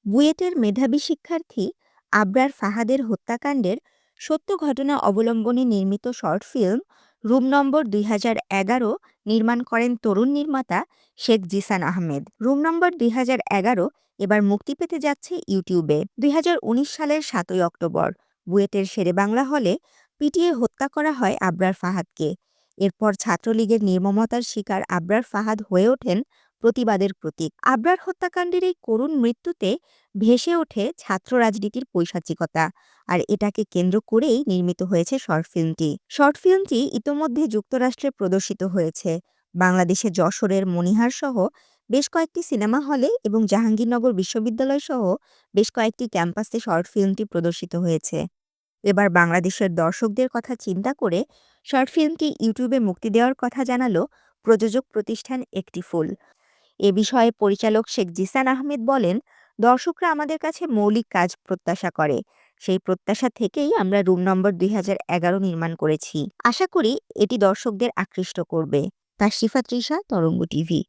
বুয়েটের মেধাবী শিক্ষার্থী আবরার ফাহাদের হত্যাকাণ্ডের সত্য ঘটনা অবলম্বনে নির্মিত শর্ট ফিল্ম রুম নম্বর ২০১১ নির্মাণ করেন তরুণ নির্মাতা শেখ জিসান আহমেদ। রুম নম্বর ২০১১ এবার মুক্তি পেতে যাচ্ছে ইউটিউবে। ২০১৯ সালের ৭ই অক্টোবর বুয়েটের শেরেবাংলা হলে পিটিয়ে হত্যা করা হয় আবরার ফাহাদকে। এরপর ছাত্রলীগের নির্মমতার শিকার আবরার ফাহাদ হয়ে ওঠেন প্রতিবাদের প্রতীক। আবরার হত্যাকাণ্ডের এই করুণ মৃত্যুতে ভেসে ওঠে ছাত্র রাজনীতির পৈশাচিকতা, আর এটাকে কেন্দ্র করেই নির্মিত হয়েছে শর্ট ফিল্মটি ইতোমধ্যে যুক্তরাষ্ট্রে প্রদর্শিত হয়েছে। বাংলাদেশে যশোরের মনিহার সহ বেশ কয়েকটি সিনেমা হলে এবং জাহাঙ্গীরনগর বিশ্ববিদ্যালয় সহ বেশ কয়েকটি ক্যাম্পাসে শর্ট ফিল্মটি প্রদর্শিত হয়েছে। এবার বাংলাদেশের দর্শকদের কথা চিন্তা করে শর্ট ফিল্মটি ইউটিউবে মুক্তি দেওয়ার কথা জানালো প্রযোজক প্রতিষ্ঠান একটি ফুল। এ বিষয়ে পরিচালক শেখ জিসান আহমেদ বলেন, দর্শকরা আমাদের কাছে মৌলিক কাজ প্রত্যাশা করে। সেই প্রত্যাশা থেকেই আমরা রুম নম্বর ২০১১ নির্মাণ করেছি। আশা করি এটি দর্শকদের আকৃষ্ট করবে। তাশরিফা তৃষা, তরঙ্গ টিভি।